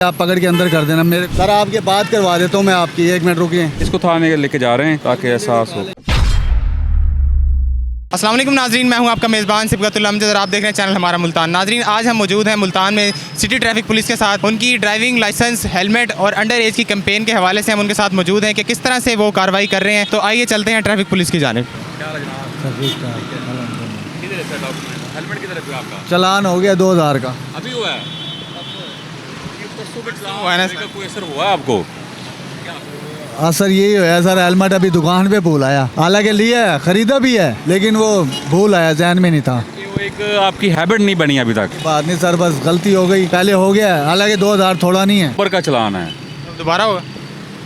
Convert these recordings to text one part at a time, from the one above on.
आप पकड़ के अंदर कर देना मेरे सर, आपके बात करवा देता हूँ मैं आपकी। 1 मिनट रुकिए। इसको थाने लेके जा रहे हैं ताकि एहसास हो। अस्सलाम वालेकुम नाजरीन, मैं हूं आपका मेज़बान सिबगतुल अमजद और आप देख रहे हैं चैनल हमारा मुल्तान। नाजरीन, आज हम मौजूद हैं मुल्तान में सिटी ट्रैफिक पुलिस के साथ। उनकी ड्राइविंग लाइसेंस, हेलमेट और अंडर एज की कैंपेन के हवाले से हम उनके साथ मौजूद हैं कि किस तरह से वो कार्रवाई कर रहे हैं। तो आइए चलते हैं ट्रैफिक पुलिस की जानिब। चलान हो गया 2000 का। अभी हुआ है? हुआ है ना? कोई असर हुआ है आपको? असर यही है सर, हेलमेट अभी दुकान पे भूल आया। हालांकि लिया है, खरीदा भी है, लेकिन वो भूल आया, जहन में नहीं था। वो एक आपकी हैबिट नहीं बनी अभी तक? बात नहीं सर, बस गलती हो गई, पहले हो गया है। हालांकि 2000 थोड़ा नहीं है। ऊपर का चलान है, दोबारा होगा?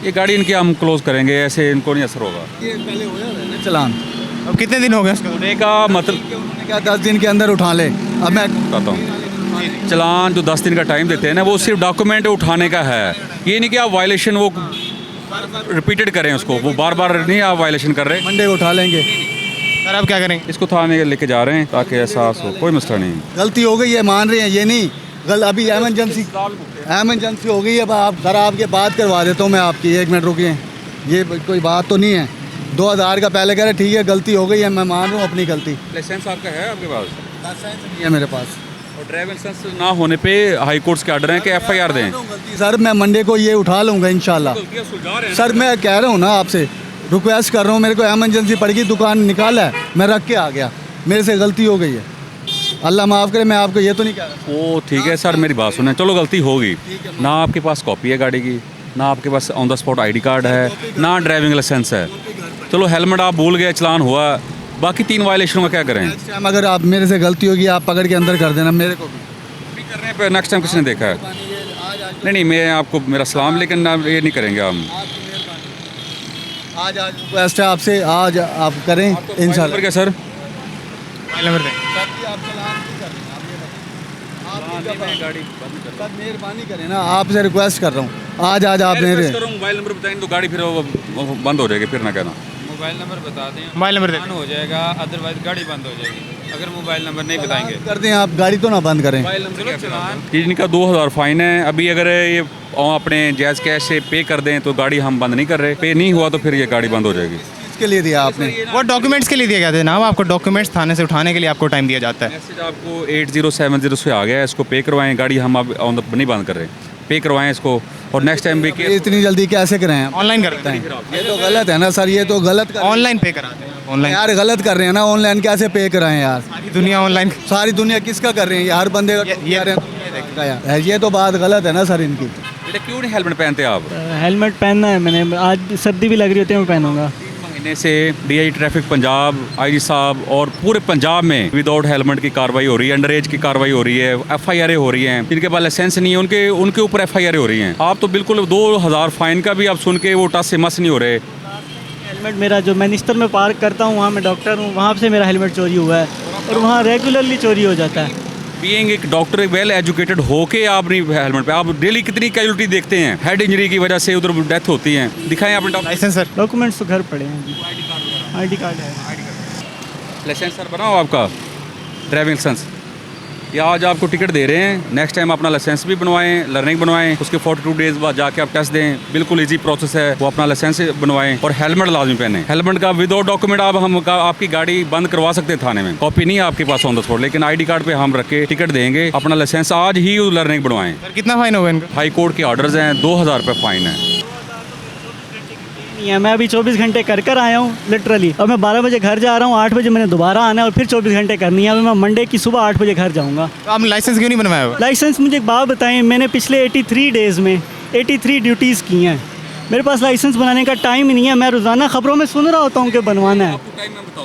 ये गाड़ी इनकी हम क्लोज करेंगे, ऐसे इनको नहीं असर होगा। ये पहले हो गया चलान। अब कितने दिन हो गए उसका? होने का मतलब उन्होंने कहा 10 दिन के अंदर उठा ले। अब मैं बताता हूँ, चलान जो 10 दिन का टाइम देते हैं ना, वो सिर्फ डॉक्यूमेंट उठाने का है। ये नहीं कि आप वायलेशन वो रिपीटेड करें उसको, वो बार बार नहीं आप वायलेशन कर रहे। मंडे को उठा लेंगे। सर अब क्या करेंगे? इसको थाने लेके जा रहे हैं ताकि एहसास हो। कोई मसला नहीं। गलती हो गई है, मान रहे हैं, ये नहीं अभी एमरजेंसी हो गई है। अब आप सर, आपके बात करवा देता हूँ मैं आपकी। 1 मिनट रुकिए। ये कोई बात तो नहीं है। 2000 का पहले कह रहे, ठीक है गलती हो गई है, मैं मान रहा हूँ अपनी गलती। लाइसेंस आपका है आपके पास? लाइसेंस नहीं है मेरे पास। और ड्राइविंग लाइसेंस ना होने पे हाई कोर्ट्स के ऑर्डर हैं कि FIR दें। सर मैं मंडे को ये उठा लूँगा इंशाल्लाह। सर मैं कह रहा हूँ ना आपसे, रिक्वेस्ट कर रहा हूँ, मेरे को एमरजेंसी पड़ गई, दुकान निकाला है, मैं रख के आ गया, मेरे से गलती हो गई है। अल्लाह माफ़ करे, मैं आपको ये तो नहीं कह रहा। वो ठीक है सर, मेरी बात सुने। चलो गलती होगी ना, आपके पास कॉपी है गाड़ी की, ना आपके pass on the spot ID card है, ना ड्राइविंग लाइसेंस है। चलो हेलमेट आप भूल गए, चलान हुआ, बाकी 3 वायलेशनों का क्या करें? नेक्स्ट टाइम अगर आप मेरे से गलती होगी, आप पकड़ के अंदर कर देना मेरे को। करने पे नेक्स्ट टाइम किसने देखा है? नहीं, मैं आपको मेरा सलाम, लेकिन ना ये नहीं करेंगे हम। आज रिक्वेस्ट है आपसे, आज आप करें इंशाल्लाह। क्या सर? मोबाइल नंबर दें। मेहरबानी करें ना, आपसे रिक्वेस्ट कर रहा हूँ। आज आप मेरे मोबाइल नंबर बताएंगे तो गाड़ी फिर बंद हो जाएगी, फिर ना कहना। मोबाइल नंबर बता दें, मोबाइल नंबर दें। हो जाएगा, अदरवाइज गाड़ी बंद हो जाएगी अगर मोबाइल नंबर नहीं बताएंगे। कर दें आप, गाड़ी तो ना बंद करें। इनका 2000 फाइन है। अभी अगर ये अपने जायज़ कैश से पे कर दें तो गाड़ी हम बंद नहीं कर रहे। पे नहीं हुआ तो फिर ये गाड़ी बंद हो जाएगी। इसके लिए दिया आपने? वो डॉक्यूमेंट्स के लिए दिया गया था जनाब, आपको डॉक्यूमेंट्स थाने से उठाने के लिए आपको टाइम दिया जाता है। मैसेज आपको 8070 से आ गया है, इसको पे करवाएं। गाड़ी हम अब ऑन द नहीं बंद कर रहे, पे करवाएं इसको। और नेक्स्ट टाइम भी इतनी जल्दी कैसे कराएं? ऑनलाइन करते हैं। ये तो गलत है ना सर, ये तो गलत कर ऑनलाइन पे कराते हैं। ऑनलाइन यार गलत कर रहे हैं ना, ऑनलाइन कैसे पे कराएं यार? सारी दुनिया ऑनलाइन। सारी दुनिया किसका कर रहे हैं? ये हर बंदे का यार, ये तो बात गलत है ना सर इनकी। बेटा क्यों नहीं हेलमेट पहनते आप? हेलमेट पहनना है मैंने, आज सर्दी भी लग रही होती है, मैं पहनूंगा। महीने से DI ट्रैफिक पंजाब, IG साहब और पूरे पंजाब में विदाउट हेलमेट की कार्रवाई हो रही है, अंडर एज की कार्रवाई हो रही है, FIR हो रही हैं। जिनके पास लाइसेंस नहीं है उनके ऊपर FIR हो रही हैं। आप तो बिल्कुल 2000 फाइन का भी आप सुन के वो टस से मस नहीं हो रहे। हेलमेट मेरा जो मैं निस्तर में पार्क करता हूँ, वहाँ मैं डॉक्टर हूँ, वहाँ से मेरा हेलमेट चोरी हुआ है और वहाँ रेगुलरली चोरी हो जाता है। बीइंग एक डॉक्टर वेल एजुकेटेड होके आप नहीं हेलमेट पे, आप डेली कितनी कैजुअलिटी देखते हैं, हेड इंजरी की वजह से उधर डेथ होती है। दिखाएं अपने लाइसेंस सर। डॉक्यूमेंट्स तो घर पड़े हैं जी। ID कार्ड है। लाइसेंस सर बनाओ आपका, ड्राइविंग लाइसेंस। या आज आपको टिकट दे रहे हैं, नेक्स्ट टाइम अपना लाइसेंस भी बनवाएं, लर्निंग बनवाएं, उसके 42 डेज बाद जाके आप टेस्ट दें। बिल्कुल इजी प्रोसेस है, वो अपना लाइसेंस बनवाएं और हेलमेट लाजमी पहने। हेलमेट का विदाउट डॉक्यूमेंट आपकी गाड़ी बंद करवा सकते हैं थाने में। कॉपी नहीं है आपके पास ऑन द स्पॉट, लेकिन ID कार्ड पे हम रख के टिकट देंगे। अपना लाइसेंस आज ही लर्निंग बनवाएं। सर कितना फाइन होगा इनका? हाई कोर्ट के ऑर्डर्स हैं, 2000 रुपये फाइन है। नहीं है, मैं अभी 24 घंटे कर आया हूँ लिटरली। अब मैं 12 बजे घर जा रहा हूँ, 8 बजे मैंने दोबारा आना है और फिर 24 घंटे करनी है। अभी मैं मंडे की सुबह 8 बजे घर जाऊँगा। तो आपने लाइसेंस क्यों नहीं बनवाया हुआ? लाइसेंस मुझे एक बात बताएं, मैंने पिछले 83 डेज़ में 83 ड्यूटीज़ की हैं। मेरे पास लाइसेंस बनाने का टाइम ही नहीं है। मैं रोज़ाना खबरों में सुन रहा होता हूँ कि बनवाना है।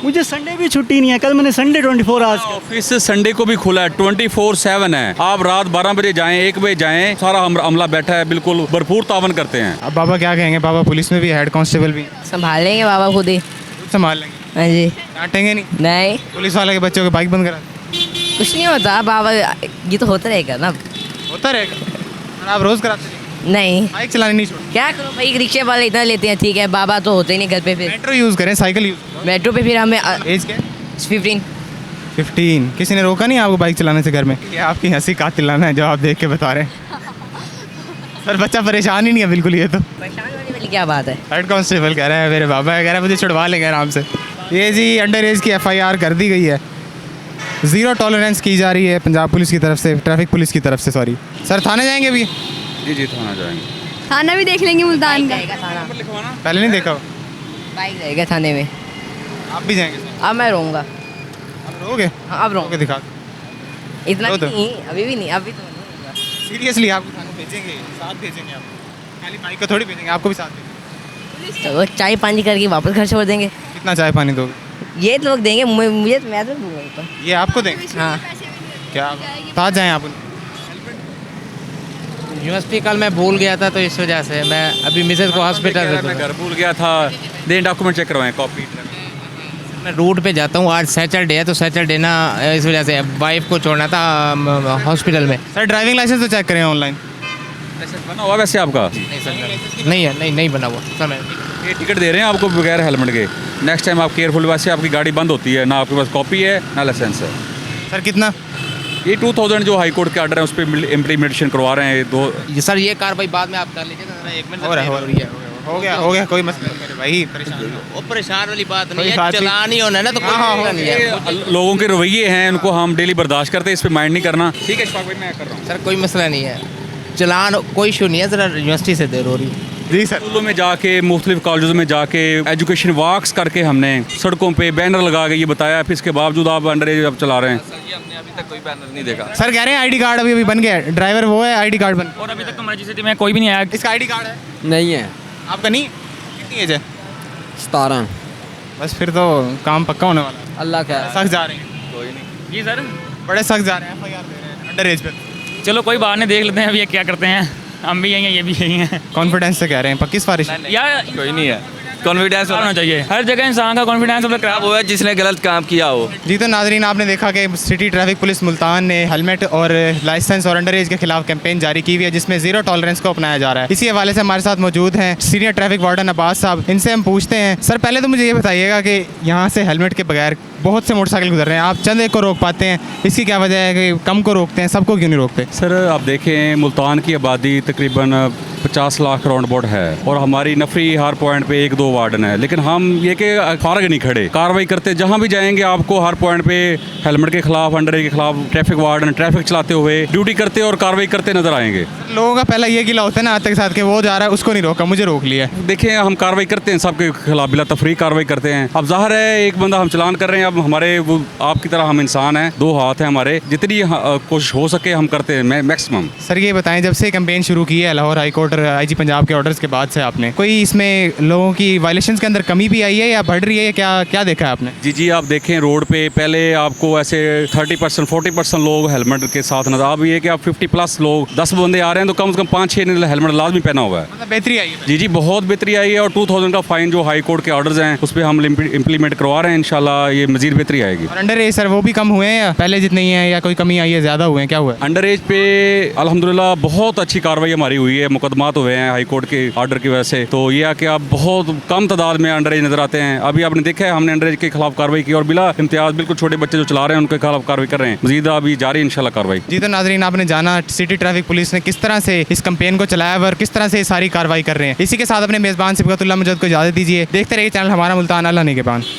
मुझे संडे भी छुट्टी नहीं है। कल मैंने संडे 24 आवर्स का। ऑफिस संडे को भी खुला है, 24/7 है। आप रात 12 बजे जाएं, 1 बजे जाएं, सारा अमला बैठा है, बिल्कुल भरपूर तावन करते हैं। अब बाबा क्या कहेंगे? बाबा पुलिस में भी, हेड कांस्टेबल भी संभाल लेंगे बाबा खुद ही। संभाल लेंगे। हाँ जी। डांटेंगे नहीं? नहीं, पुलिस वाले के बच्चों के बाइक बंद करा कुछ नहीं होता बाबा, ये तो होता रहेगा ना। होता रहेगा। और आप रोज कराते हैं? नहीं, बाइक चलानी नहीं छोड़। क्या करो भाई, रिक्शे वाले इतना लेते हैं, ठीक है, बाबा तो होते ही नहीं घर पे। फिर मेट्रो यूज़ करें, साइकिल यूज़। मेट्रो पे फिर हमें एज क्या? 15। किसी ने रोका नहीं आपको बाइक चलाने से घर में? क्या आपकी हंसी कातिलाना है जो आप देख के बता रहे हैं? सर बच्चा परेशान ही नहीं है बिल्कुल, ये तो परेशान होने वाली क्या बात है। हेड कांस्टेबल कह रहा है, मेरे बाबा कह रहा है मुझे छुड़वा लेंगे आराम से। ये जी अंडर एज की FIR कर दी गई है, ज़ीरो टॉलरेंस की जा रही है पंजाब पुलिस की तरफ से, ट्रैफिक पुलिस की तरफ से। सॉरी सर, थाने जाएंगे अभी? जी थाना जाएंगे। थाना भी देख लेंगे मुल्तान का। जाएगा थाना, पहले नहीं देखा? बाइक जाएगा थाने में। आप भी जाएंगे? अब मैं रहूँगा। आप रहोगे? हाँ, अब रहूँगा। दिखा इतना रो दो। नहीं, अभी भी नहीं, अभी तो नहीं रहूँगा। सीरियसली आपको थाने भेजेंगे, साथ भेजेंगे आपको, खाली बाइक को थोड़ी भेजेंगे, आपको भी साथ भेजेंगे। चलो चाय पानी करके वापस घर छोड़ देंगे। कितना चाय पानी दोगे? ये लोग देंगे, मुझे मैं तो दूंगा ऊपर। ये आपको देंगे? हाँ, क्या साथ जाएँ आप? यूनिवर्सिटी कल मैं भूल गया था, तो इस वजह से मैं अभी मिसेज को हॉस्पिटल मैं घर भूल गया था, दें डॉक्यूमेंट चेक करवाएं, कॉपी। मैं रूट पे जाता हूँ, आज सैटरडे है, तो सैटरडे ना इस वजह से वाइफ को छोड़ना था हॉस्पिटल में। सर ड्राइविंग लाइसेंस तो चेक करें ऑनलाइन। बना हुआ वैसे आपका? नहीं सर, नहीं है, नहीं बना हुआ सर। मैं ये टिकट दे रहे हैं आपको बगैर हेलमेट के। नेक्स्ट टाइम आप केयरफुल, वैसे आपकी गाड़ी बंद होती है, ना आपके पास कॉपी है ना लाइसेंस है। सर कितना? ये 2000 जो हाई कोर्ट के ऑर्डर है उस पर इम्प्लीमेंटेशन करवा रहे हैं दो। सर ये कार्रवाई बाद में आप कर लीजिए ना, 1 मिनट हो गया कोई मसला नहीं मेरे भाई, परेशान नहीं हो। वो परेशान वाली बात कोई नहीं है, बात नहीं। चलान ही होना है ना, तो कोई हाँ, मसला नहीं है। लोगों के रवैये हैं, उनको हम डेली बर्दाश्त करते हैं, इस पर माइंड नहीं करना। ठीक है इशफाक भाई, मैं कर रहा हूँ। सर कोई मसला नहीं है, चलान कोई इशू नहीं है, ज़रा यूनिवर्सिटी से देर हो रही है। जी सर। स्कूलों में जाके, मुख्तलिफ कॉलेजों में जाके एजुकेशन वॉक्स करके हमने सड़कों पे बैनर लगा के ये बताया, फिर इसके बावजूद आप अंडर एज चला रहे हैं। हमने अभी तक कोई बैनर नहीं देखा सर कह रहे हैं ID कार्ड अभी बन गया है, ड्राइवर वो है, ID कार्ड बन। और अभी तक तो मैजिस्ट्रेट में कोई भी नहीं आया। इसका ID कार्ड है? नहीं है। आपका नहीं? कितनी एज है? 17। बस फिर तो काम पक्का होने वाला है। अल्लाह क्या सख्त जा रहे हैं, जी सर, बड़े सख्त जा रहे हैं, FIR दे रहे हैं अंडर एज पे। चलो कोई बात नहीं, देख लेते हैं अभी ये क्या करते हैं। हम भी यही हैं, ये भी यही हैं। कॉन्फिडेंस से कह रहे हैं, पक्की सिफारिश? यार कोई नहीं है। कॉन्फिडेंस होना चाहिए, हर जगह इंसान का कॉन्फिडेंस मतलब खराब वो है जिसने गलत काम किया हो। जी तो नाजरीन, आपने देखा कि सिटी ट्रैफिक पुलिस मुल्तान ने हेलमेट और लाइसेंस और अंडर एज के खिलाफ कैंपेन जारी की हुई है, जिसमें ज़ीरो टॉलरेंस को अपनाया जा रहा है। इसी हवाले से हमारे साथ मौजूद हैं सीनियर ट्रैफिक वार्डन अब्बास साहब। इनसे हम पूछते हैं, सर पहले तो मुझे ये बताइएगा कि यहाँ से हेलमेट के बगैर बहुत से मोटरसाइकिल गुजर रहे हैं, आप चंद एक को रोक पाते हैं, इसकी क्या वजह है कि कम को रोकते हैं, सबको क्यों नहीं रोकते? सर आप देखें, मुल्तान की आबादी तकरीबन 50 लाख राउंड अबाउट है और हमारी नफरी हर पॉइंट पे 1-2 वार्डन है, लेकिन हम ये कि फारग नहीं खड़े, कार्रवाई करते। जहाँ भी जाएंगे आपको हर पॉइंट पे हेलमेट के खिलाफ, अंडर एज के खिलाफ ट्रैफिक वार्डन ट्रैफिक चलाते हुए ड्यूटी करते और कार्रवाई करते नजर आएंगे। लोगों का पहला ये गिला होता है ना आज तक साथ के, वो जा रहा है उसको नहीं रोका, मुझे रोक लिया। देखें हम कार्रवाई करते हैं, सबके खिलाफ बिला तफरी कार्रवाई करते हैं। अब जाहिर है एक बंदा हम चलान कर रहे हैं, अब हमारे वो आपकी तरह हम इंसान हैं, 2 हाथ हैं हमारे, जितनी कोशिश हो सके हम करते हैं मैक्सिमम। सर ये बताएं, जब से कैंपेन शुरू की है लाहौर हाई कोर्ट और IG पंजाब के ऑर्डर्स के बाद से, आपने कोई इसमें लोगों की वायलेशंस के अंदर कमी भी आई है या बढ़ रही है, क्या देखा है आपने? जी आप देखें रोड पे पहले आपको ऐसे 30% 40% लोग हेलमेट के साथ नजर, अब ये कि आप 50+ लोग 10 बंदे आ रहे हैं तो कम से कम 5-6 ने हेलमेट लाजमी पहना हुआ है। मतलब बेहतरी आई है? जी बहुत बेहतरी आई है और 2000 का फाइन जो हाई कोर्ट के ऑर्डर्स हैं उस पर हम इम्प्लीमेंट करवा रहे हैं, इंशाल्लाह ये मजीद बेहतरी आएगी। और अंडर एज सर वो भी कम हुए हैं या पहले जितने ही हैं, या कोई कमी आई है, ज़्यादा हुए हैं, क्या हुआ है? अंडर एज पे अल्हम्दुलिल्लाह बहुत अच्छी कार्रवाई हमारी हुई है, मुकदमात हुए हैं हाई कोर्ट के ऑर्डर की वजह से, तो ये है कि आप बहुत कम तादाद में अंडर एज नजर आते हैं। अभी आपने देखा है हमने अंडर एज के खिलाफ कार्रवाई की और बिला इम्तियाज बिल्कुल छोटे बच्चे जो चला रहे हैं उनके खिलाफ कार्रवाई कर रहे हैं, मजीद अभी जारी इंशाल्लाह कार्रवाई। जी तो नाजरीन, आपने जाना सिटी ट्रैफिक पुलिस ने किस तरह से इस कैंपेन को चलाया और किस तरह से सारी कार्रवाई कर रहे हैं। इसी के साथ अपने मेज़बान सिबगतुल्लाह मुजद्द को इजाज़त दीजिए। देखते रहिए चैनल हमारा मुल्तान। अल्लाह निगहबान।